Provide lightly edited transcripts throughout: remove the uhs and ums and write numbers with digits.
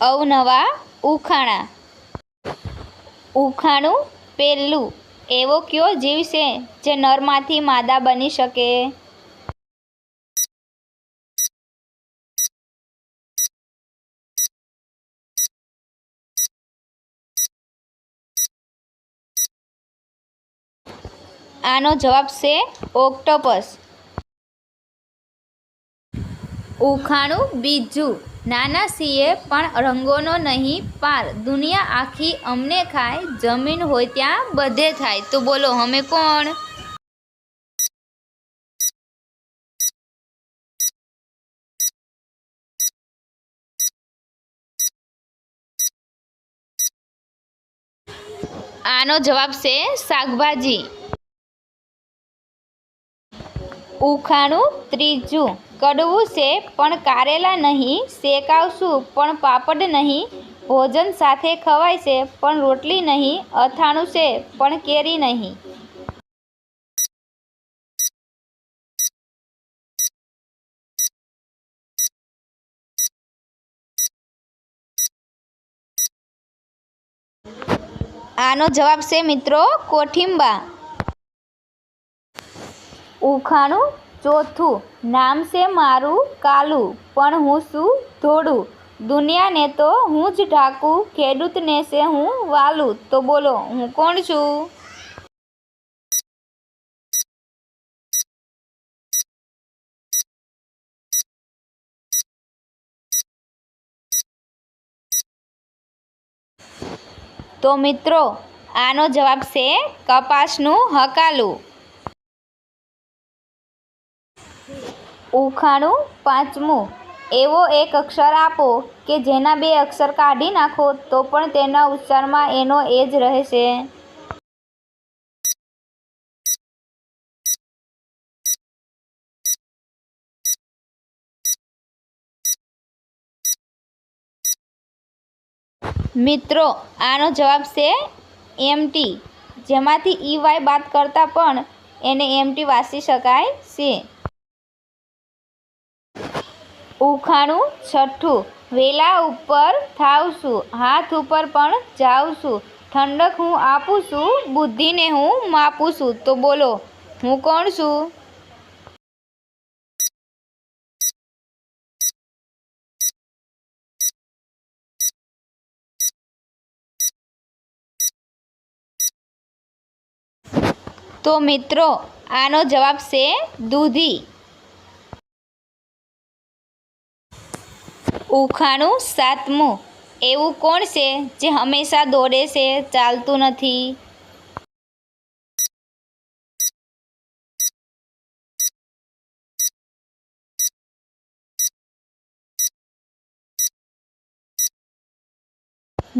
અવનવા ઉખાણા। ઉખાણું પહેલું, એવો કયો જીવ છે જે નરમાંથી માદા બની શકે? આનો જવાબ છે ઓક્ટોપસ। ઉખાણું બીજું, નાના છીએ પણ રંગોનો નહીં પાર, દુનિયા આખી અમને ખાય, જમીન હોય ત્યાં બધે થાય, તો બોલો અમે કોણ? આનો જવાબ છે શાકભાજી। ઉખાણું ત્રીજું, કડવું છે પણ કારેલા નહીં, શેકાવશું પણ પાપડ નહીં, ભોજન સાથે ખવાય છે પણ રોટલી નહીં, અથાણું છે પણ કેરી નહીં। આનો જવાબ છે મિત્રો કોઠિંબા। ઉખાણું ચોથું, નામ છે મારું કાલું, પણ હું છું ધોળું, દુનિયાને તો હું જ ઢાંકું, ખેડૂતને છે હું વાલું, તો બોલો હું કોણ છું? તો મિત્રો આનો જવાબ છે કપાસનું હકાલું। ઉખાણું પાંચમું, એવો એક અક્ષર આપો કે જેના બે અક્ષર કાઢી નાખો તો પણ તેના ઉચ્ચારમાં એનો એ જ રહેશે। મિત્રો આનો જવાબ છે એમટી, જેમાંથી ઈવાય બાદ કરતાં પણ એને એમટી વાંચી શકાય છે। ઉખાણું છઠ્ઠું, વેલા ઉપર થાવ છું, હાથ ઉપર પણ જાઉં છું, ઠંડક હું આપું છું, બુદ્ધિને હું માપું છું, તો બોલો હું કોણ છું? તો મિત્રો આનો જવાબ છે દૂધી। ઉખાણું સાતમું, એવું કોણ છે જે હંમેશા દોડે છે ચાલતું નથી?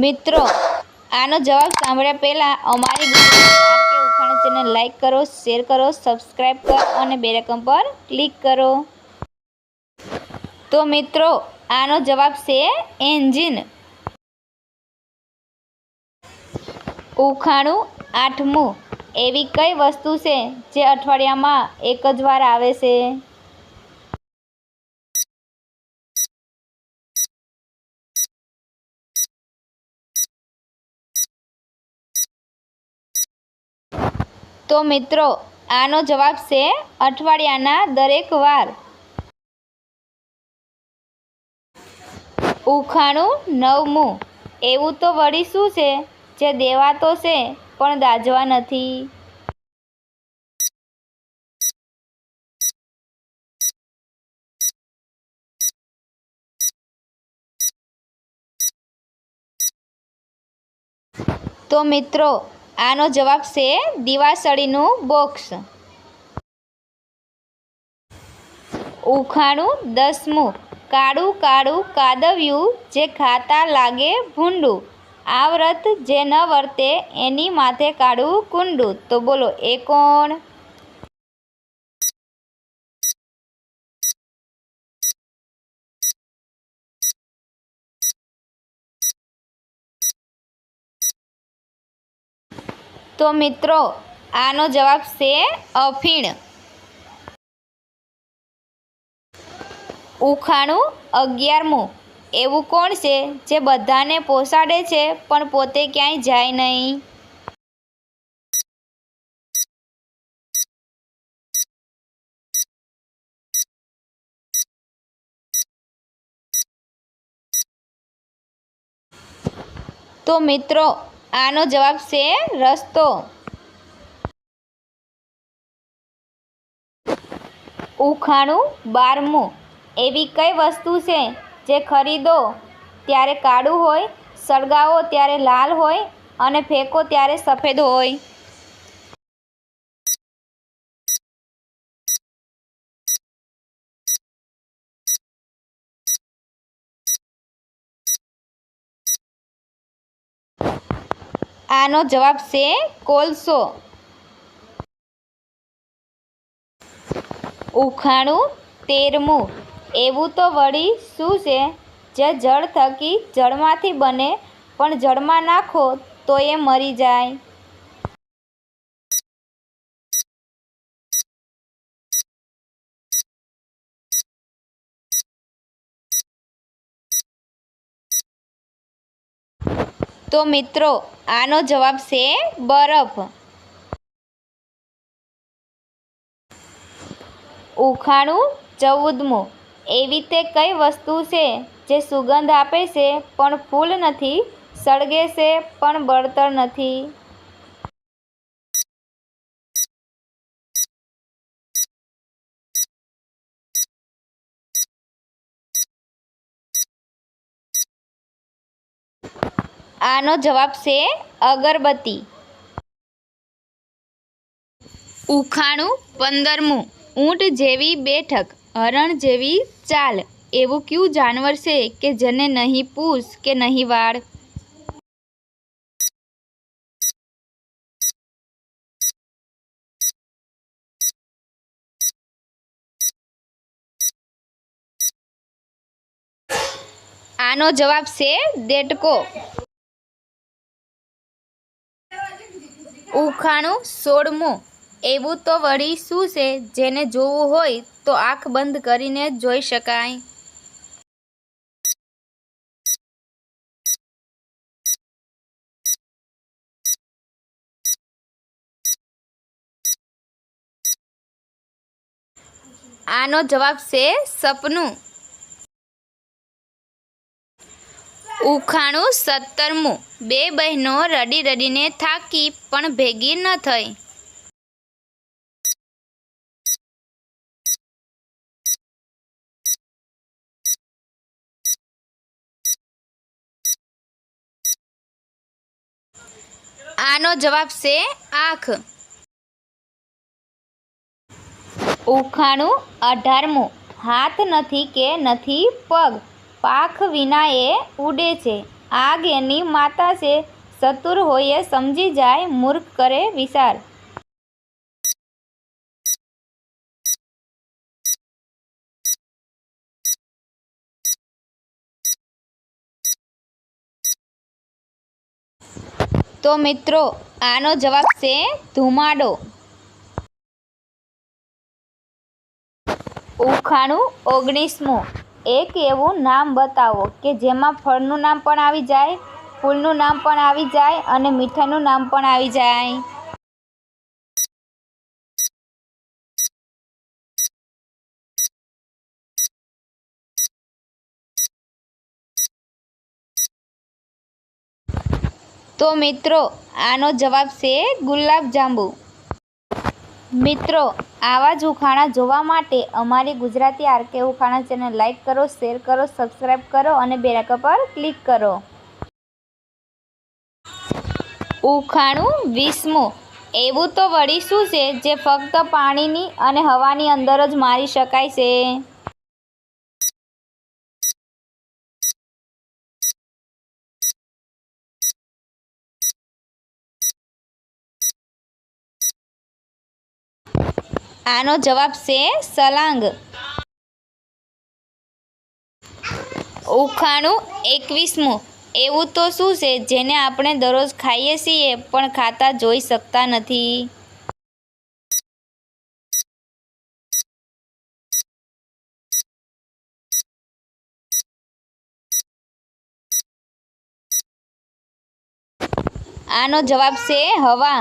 મિત્રો આનો જવાબ સાંભળ્યા પહેલાં અમારી આરકે ઉખાણા ચેનલ લાઈક કરો, શેર કરો, સબસ્ક્રાઈબ કરો અને બેલ આઇકન પર ક્લિક કરો। તો મિત્રો આનો જવાબ છે એન્જિન। ઉખાણું આઠમું, એવી કઈ વસ્તુ છે જે અઠવાડિયામાં એક જ વાર આવે છે? તો મિત્રો આનો જવાબ છે અઠવાડિયાના દરેક વાર। ઉખાણું નવમું, એવું તો વળી શું છે જે દેવાતો છે પણ દાઝવા નથી? તો મિત્રો આનો જવાબ છે દિવાસળીનું બોક્સ। ઉખાણું દસમું, કાળું કાળું કાદવ્યું જે ખાતા લાગે ભૂંડું, આ વ્રત જે ન વર્તે એની માથે કાળું કુંડું, તો બોલો એ કોણ? તો મિત્રો આનો જવાબ છે અફીણ। ઉખાણું 11મું, એવું કોણ છે જે બધાને પોસાડે છે પણ પોતે ક્યાંય જાય નહીં? તો મિત્રો આનો જવાબ છે રસ્તો. ઉખાણું 12મું. એવી કઈ વસ્તુ છે જે ખરીદો ત્યારે કાળું હોય, સળગાવો ત્યારે લાલ હોય અને ફેંકો ત્યારે સફેદ હોય? આનો જવાબ છે કોલસો. ઉખાણું 13મું. એવું તો વળી શું છે જે જળ થકી જળમાંથી બને પણ જળમાં નાખો તો એ મરી જાય? તો મિત્રો આનો જવાબ છે બરફ. ઉખાણું 14મું. એવી તે કઈ વસ્તુ છે જે સુગંધ આપે છે પણ ફૂલ નથી, સળગે છે પણ બળતર નથી? આનો જવાબ છે અગરબત્તી. ઉખાણું 15મું. ઊંટ જેવી બેઠક, હરણ જેવી ચાલ, એવું કયું જાનવર છે કે જેને નહીં પૂંછ કે નહીં વાળ? આનો જવાબ છે દેડકો. ઉખાણું 16મું. એવું તો વળી શું છે જેને જોવું હોય તો આંખ બંધ કરીને જોઈ શકાય? આનો જવાબ છે સપનું. ઉખાણું 17મું. બે બહેનો રડી રડીને થાકી પણ ભેગી ન થઈ. આનો જવાબ છે આંખ. ઉખાણું 18મું. હાથ નથી કે નથી પગ, પાંખ વિના એ ઉડે છે, આગ એની માતા છે, ચતુર હોય એ સમજી જાય, મૂર્ખ કરે વિચાર? તો મિત્રો આનો જવાબ છે ધુમાડો. ઉખાણું 19મું. એક એવું નામ બતાવો કે જેમાં ફળનું નામ પણ આવી જાય, ફૂલનું નામ પણ આવી જાય અને મીઠાઈનું નામ પણ આવી જાય? તો મિત્રો આનો જવાબ છે ગુલાબજાંબુ. મિત્રો આવા જ ઉખાણા જોવા માટે અમારી ગુજરાતી આરકે ઉખાણા ચેનલ લાઈક કરો, શેર કરો, સબસ્ક્રાઈબ કરો અને બેલ આઇકન પર ક્લિક કરો. ઉખાણું 20મું. એવું તો વળી શું છે જે ફક્ત પાણીની અને હવાની અંદર જ મારી શકાય છે? આનો જવાબ છે સલાંગ. ઉખાણું 21મું. એવું તો શું છે જેને આપણે દરરોજ ખાઈએ છીએ પણ ખાતા જોઈ શકતા નથી? આનો જવાબ છે હવા.